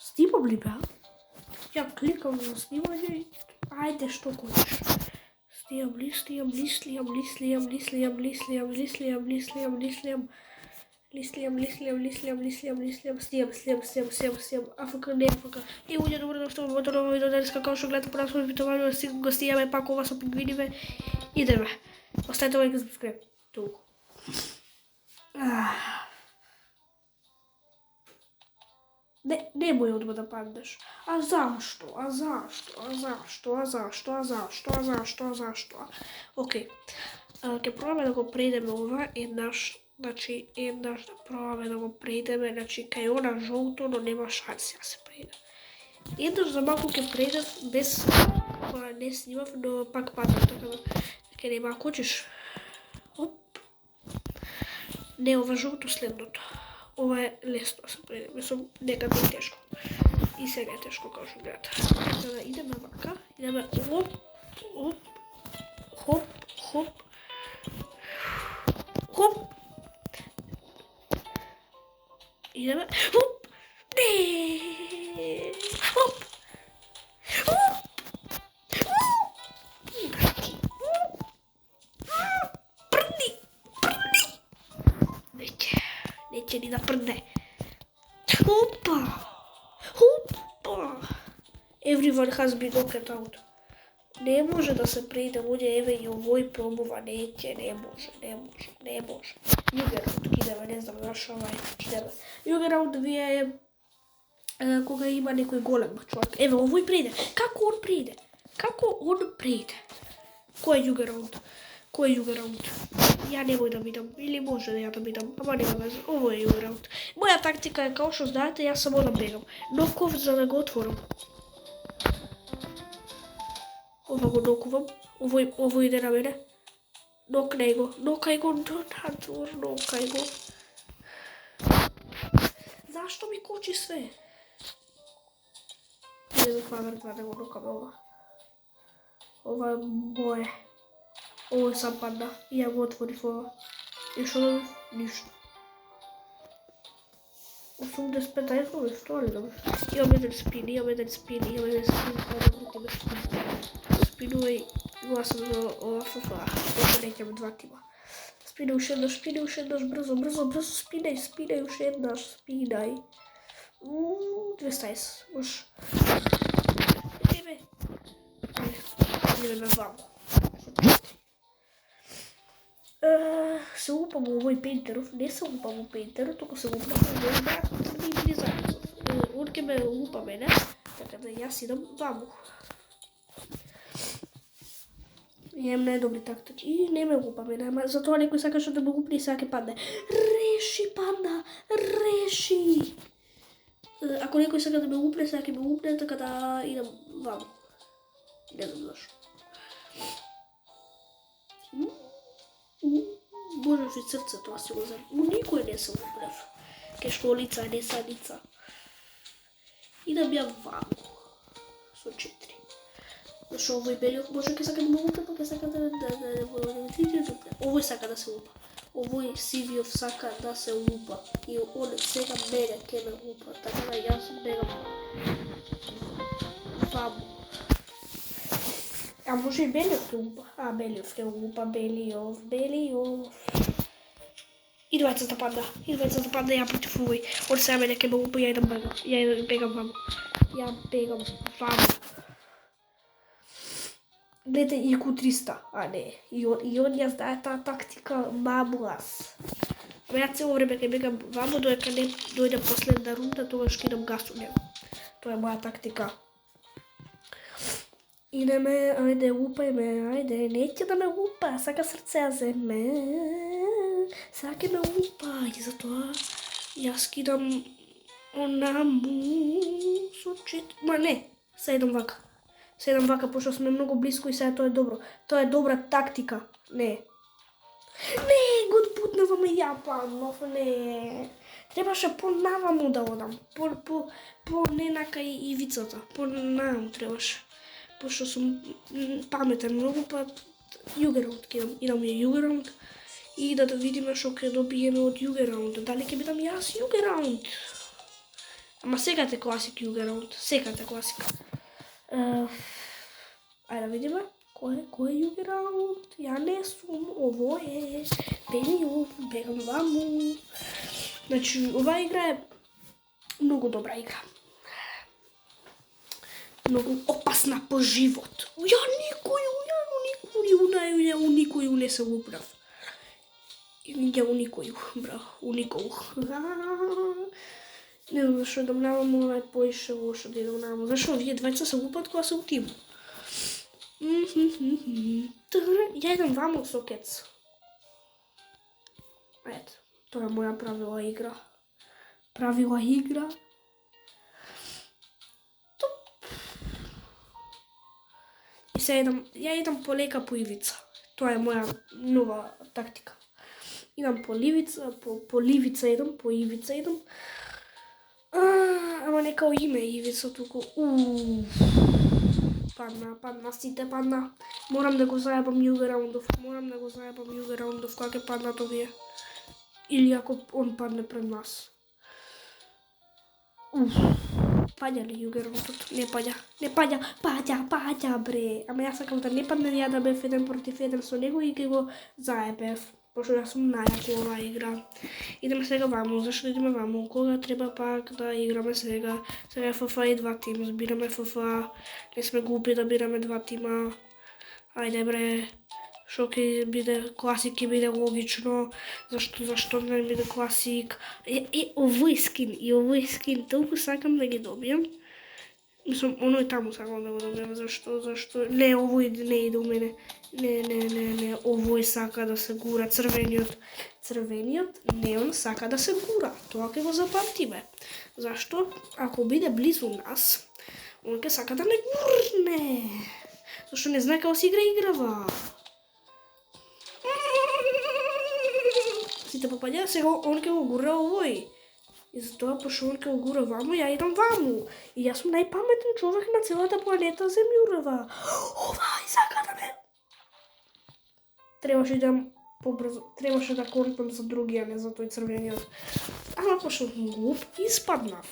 Снимам ли бе? Ја кликам на снимање и ајде што хочеш. Снимам. АФК, не АФК. И луѓе, добро дошло во моето ново видео. Денеска, како што гледате, прво сме битували, го снимаме пак ова со пингвиниве. Идеме. Оставете лайк и сабскрайб. Толку. Немој одма да паднеш. А зашто? Океј. Ќе пробаме да го преидеме ова еднаш. Значи, да пробаме да го преидеме. Значи, кај она жолто, но нема шанси да се преиде. Еднаш за малку ќе преидев без не снимав, но пак паднав, така да ќе нема. Ако хочеш. Оп. Не, ова жолто следното. Ова е лесно да се преиде. Мислам, некад е тешко. И сега е тешко, како што гледате. Така да идеме вака. Идеме хоп. Идеме хоп. Не. Хоп. Неќе ни да прдне. Опа! Everyone has been knocked out. Не може да се преиде, луѓе, еве и овој пробува, неќе, не може. Югераунд, кидеме, не знам зашо кидеме. Югераунд вие кога има некој голем човек. Еве, овој преиде. Како он преиде? Кој е Югераунд? Ја немој да бидам, или може да ја да бидам, ама нема везе, ово е Югераунд. Моја тактика е, као што знаете, јас само да бегам. Ноков за да го отворам. Ова го нокувам, ово иде на мене. Нокај го, нокај го. Зашто ми кочи све? Не захвамер да го нокаме ова. Ова е бое. Ово сам падна и ја го отворив ова. И шо добив? Ништо. 85 евро, што ли добив? Имам еден спин. Спинувај, гласам за ова ФФА. Още неќаме два тима. Спинај уште еднаш, брзо, спинај уште еднаш, спинај. 200, може. Идеме вамо. Се упам овој пейнтеров, не се упам во пейнтеров, туку се упам овој брат и близанецов. Он ке ме упа мене, така да јас идам ваму. Имам најдобри тактики и не ме упа мене, ама затоа некој сакаше да ме упне и сега ке падне. Реши! Ако некој сака да ме упне, сега ке ме упне, така да идам ваму. Не знам зашо. Боже ми срцето, аз си го знам. Никој не се упнев. Ке што лица, не са лица. Идам ја ваму. Со 4. Зашо овој белиот може ке сака да ме упне, па ке сака да овој сака да се упа. Овој сивиот сака да се упа. И он сега мене ке ме упа. Така да јас бегам ваму. А може и белиот ке упа. Белиот ке упа, Белиов. И двајцата падна, ја против овој. Он сега мене ке ме упа, ја бегам ваму. Гледате IQ 300, а не. И он ја знае таа тактика, маму аз. Ама ја цело време ке бегам ваму, додека не дојде последна рунда, тогаш ке идам гас у него. Тоа е моја тактика. Идеме, ајде, упајме, ајде, неќе да ме упа, сака срце ја земе, сега ке ме упа, и затоа јас кидам онаму со чит... Ма не, се идам вака, пошто сме многу близко и сега тоа е добро. Тоа е добра тактика, не. Не, го отпутнав, ама ја паднав, не. Требаше понаваму да одам, по не накај ивицата, понаму требаше. Пошто сум паметен многу, па Югераунд кидам. Идам ја Югераунд и да видиме што ќе добиеме од Югераунд. Дали ќе бидам јас Югераунд? Ама секате класик Югераунд, секате класик. Ајде да видиме. Кој е Югераунд? Ја не сум, ово е. Период, бегам ваму. Значи, ова игра е многу добра игра. Многу опасна по живот. Ја никој не се управ. Уникој, бра, уникој. Не знам зашто идам наваму, ова е поише лошо да идам наваму. Зашто овие двајца се лупат кога се утиму? Ја идам ваму со кец. Ето, тоа е моја правила игра. Правила игра. И се ја идам полека по ивица. Тоа е моја нова тактика. Идам по ливица, по ливица идам, по ивица идам. Ама не као име ивица, туку. Падна, сите падна. Морам да го заебам Югераундов, кога ќе паднат овие. Или ако он падне пред нас. Паѓа ли Югераундот? Не паѓа, бре. Ама јас сакам да не падне, ја да бев 1 против 1 со него и ќе го заебев. Пошто јас сум најак во оваа игра. Идеме сега ваму, зашто идеме ваму? Кога треба пак да играме сега? Сега е ФФ и 2 тима, збираме ФФ. Не сме глупи да бираме 2 тима. Ајде бре, шо ќе биде класик, ќе биде логично. Зашто не биде класик? Овој скин, толку сакам да ги добијам. Мислам, оној таму сакам да го добијам, зашто? Не, овој не иде у мене. Не, овој сака да се гура, црвениот, неон сака да се гура. Тоа ќе го запамтиме. Зашто? Ако биде близу нас, он ќе сака да не гурне. Зашто не знае како се игра играва. Сите попаѓа, сега он ќе го гура овој. И затоа, пошто он ќе го гура ваму, ја идам ваму. И јас сум најпаметен човек на целата планета Земјурова. Овај сака да ме... Требаше да побрзо, требаше да контам за другија, не за тој црвениот. Ама пошто сум глуп, испаднав.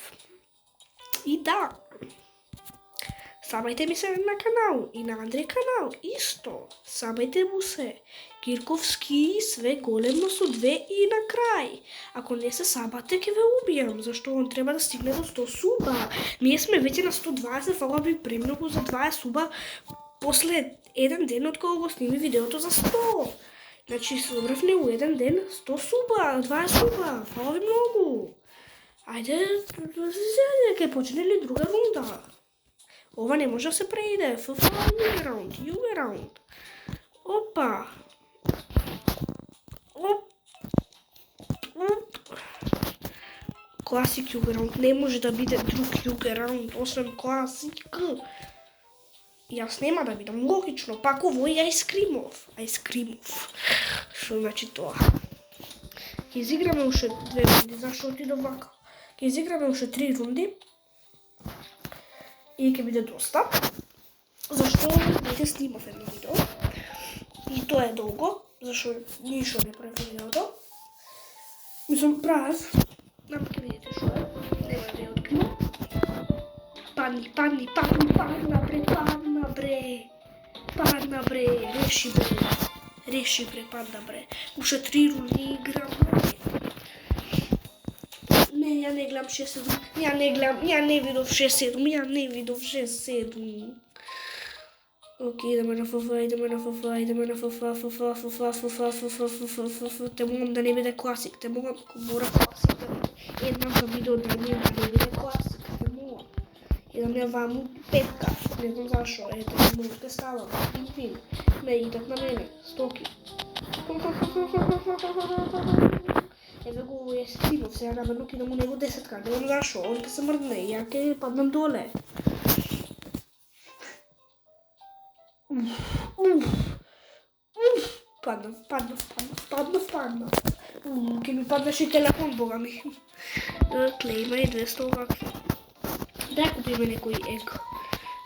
И да, сабајте ми се на канал и на Андреј канал, исто. Сабајте му се. Кирковски, све големо со 2 и на крај. Ако не се сабате, ќе ве убијам, зашто он треба да стигне до 100 суба. Ние сме веќе на 120, фала би премногу за 20 суба после еден ден од кога го сними видеото за 100. Значи, собравме у еден ден 100 суба, 20 суба, фала ви многу. Ајде, ќе почне ли друга рунда? Ова не може да се преиде. ФФ Югераунд. Опа. Класик Югераунд. Не може да биде друг Югераунд, освен класик. Јас нема да бидам логично, пак овој Ајскримов. Што значи тоа? Ќе изиграме уште 2 рунди, зашто отидов вака? Ќе изиграме уште 3 рунди и ќе биде доста, зашто веќе снимав едно видео и тоа е долго, зашто ништо не правив видеото. Мислам, правев, нама ќе видите што е, нема да ја откривам. Падни, падна бре, реши бре, падна бре. Уште 3 рунди играм, Не, ја не гледам 6-7, ја не видов 6-7. Океј, идеме на ФФ. Те могам да не биде класик, мора класик да биде. Еднам за видео да не биде класик, те могам. Идам ја ваму петка, не знам зашо, ето, може да ставам, пин, ме идат на мене, стоки. Еве го е скринов, сега намерно кидам у него 10к, не знам зашо, он ќе се мрдне, ја ќе паднам доле. Паднав. Ќе ми паднеше и телефон, бога ми. Клейма и 200 овакви. Да купиме некој ег.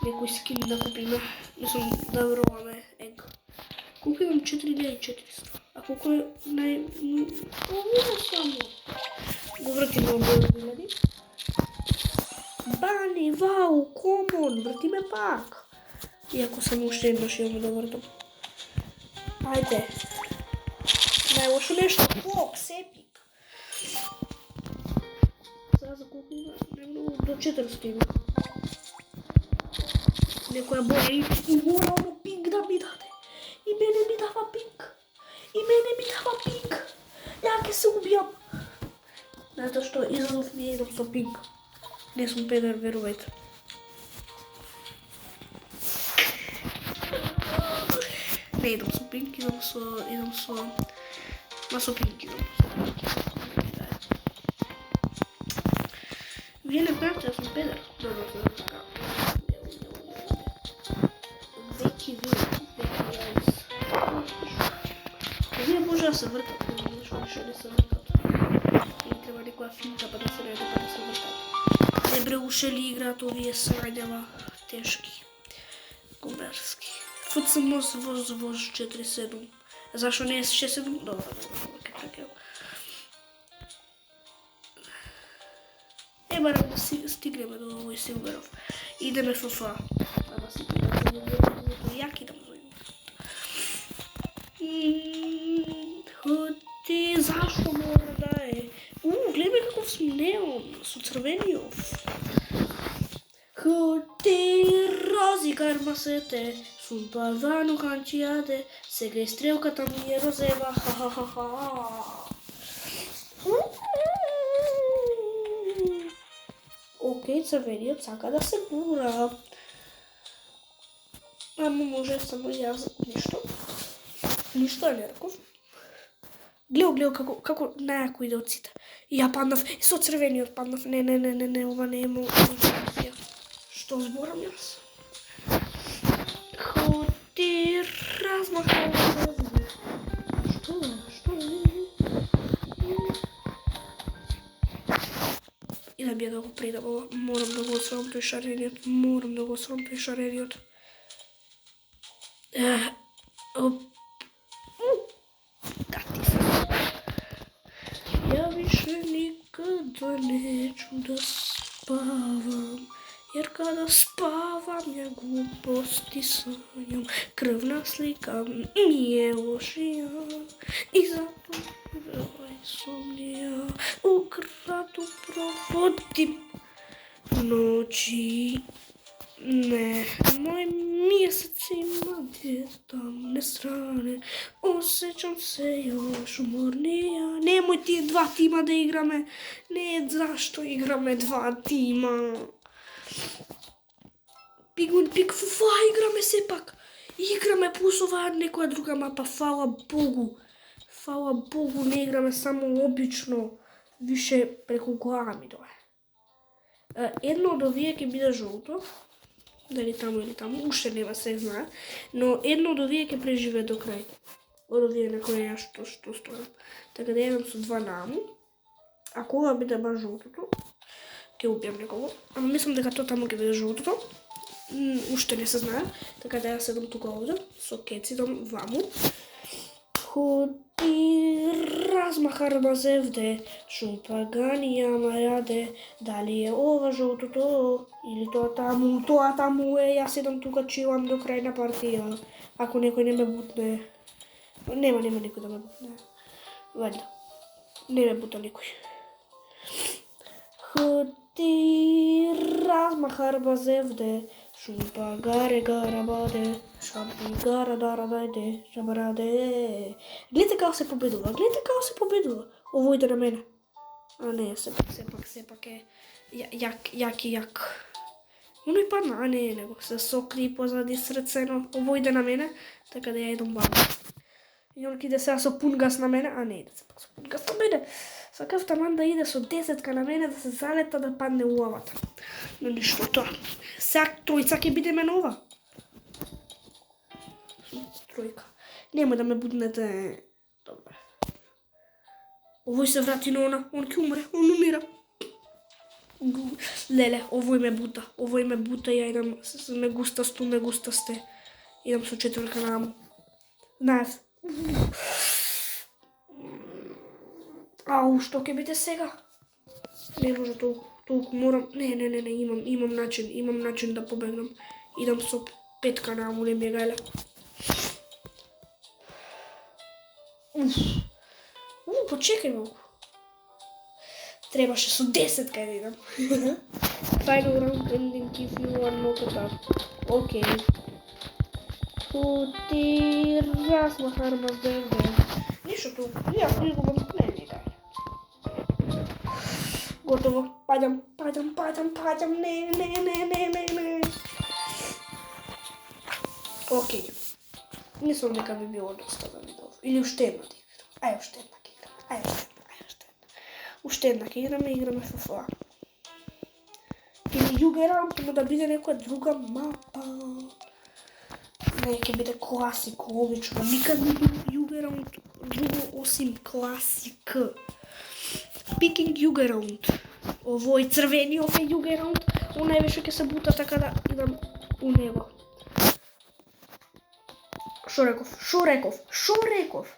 Некој скин да купиме. Мислам да вроваме ег. Колку имам 4400. А колку е Овие само. Го вратим во 2000. Ани, вау, комон, врти ме пак. Иако само уште еднаш имам да вртам. Ајде. Најлошо нешто, Фокс, епик. Сега за колко има? Не многу, до 400 има. Некоја боја и мора оно пинг да ми даде. И мене ми дава пинг. Ја ќе се убијам. Знаете што, изазов ми едам со пинг. Не сум педер, верувајте. Не идам со пинг, идам со пинг. Вие не знаете, јас сум педер. Веќе вие може да се вртат, нешто не се вртат. И треба некоја финка па да се реде, па да се вртат. Не бре уште ли играат овие срањава тешки, губерски. ФЦМ воз 4-7. Зашо не е 6-7? Добро, така. Барам да стигнеме до овој Силверов. Идеме со ФА. Ама си јаки да му Хоти, зашо мора да е? Гледај каков сум неон, со црвениов. Хоти, рози кармасете, сум павано канчијаде, сега и стрелката ми е розева, ха-ха-ха-ха. Океј, црвениот сака да се бура. Ама може само јас ништо не реков. Глео како најако иде од сите. И ја паднав, и со црвениот паднав. Не, ова не е моја. Што зборам јас? Хоти, размахал се. Што? И да би да го предам ова. Морам да го освојам тој шарениот. Ја више никада нечу да спавам, jer kada spavam ja gluposti sanjam, krvna slika mi je lošija i zato insomnija u gradu provodim noći. Ne, moj mjesec ima dvije tamne strane, osjećam se još umornija. Nemoj ti 2 tima da igrame, ne, zašto igrame 2 tima? Pigment Pig, igrame сепак. Играме плюс ова некоја друга мапа, фала Богу. Фала Богу, не играме само обично, више преку глава ми дое. Едно од овие ќе биде жолто, дали таму или таму, уште нема се знае, но едно од овие ќе преживее до крај. Од овие на кој ја што стојам. Така да едам со 2 наму. Ако ова биде баш жолтото, ќе убијам некого. Ама мислам дека тоа таму ќе биде жолтото. Уште не се знае, така да ја седам тука овде, со кецидам ваму. Ходи, размаха рмазевде, шумпагани јама јаде, дали е ова жолтото, или тоа таму е, јас седам тука, чилам до крај на партија. Ако некој не ме бутне, нема некој да ме бутне, вајда, не ме бута никој. Ходи, размаха рмазевде, шумпа гаре гарабаде, шампи гара дарадајде, шабараде. Гледате како се победува, Ово иде на мене. А не, сепак е јак. Оно и падна, а не, него се сокри позади срцено. Ово иде на мене, така да ја идам бавно. И он иде сега со пун гас на мене, а не иде сепак со пун гас на мене. Сакав таман да иде со 10 на мене, да се залета, да падне у лавата. Но ништо тоа. Сега тројца ќе бидеме на ова. Тројка. Нема да ме буднете. Добре. Овој се врати на она. Он ќе умре. Он умира. Леле, овој ме бута. Ја идам ме густасте. Идам со 4 наму. Знаев. Ау, што ќе биде сега? Не може толку. Толку морам... Не, имам начин да побегнам. Идам со петка на аму, не ми е гајле. Почекај малку. Требаше со 10 кај да идам. Final round ending if you are not up. Океј. Тути размах армаз дерде. Ништо толку. Ја изгубам. Не ми е гајле. Готово. Паѓам. Не. Океј. Мислам дека би било доста да видов. Или уште една да играм. Ајде уште една ќе играм. Уште една ќе играме ФФА. Или Югераунд, но да биде некоја друга мапа. Не, ќе биде класик, логично. Никад не бил Югераунд друго осим класик. Пикинг Югераунд. Овој црвениот е Югераунд. Он највеше ќе се бута така да идам у него. Шо реков?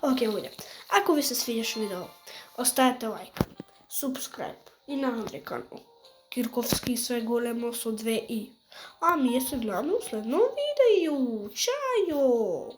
Океј, ујде. Ако ви се свиѓаше видео, оставете лайк, subscribe и на Андре канал. Кирковски све големо со 2 и. А ние се гледаме у следно видео. Чајо!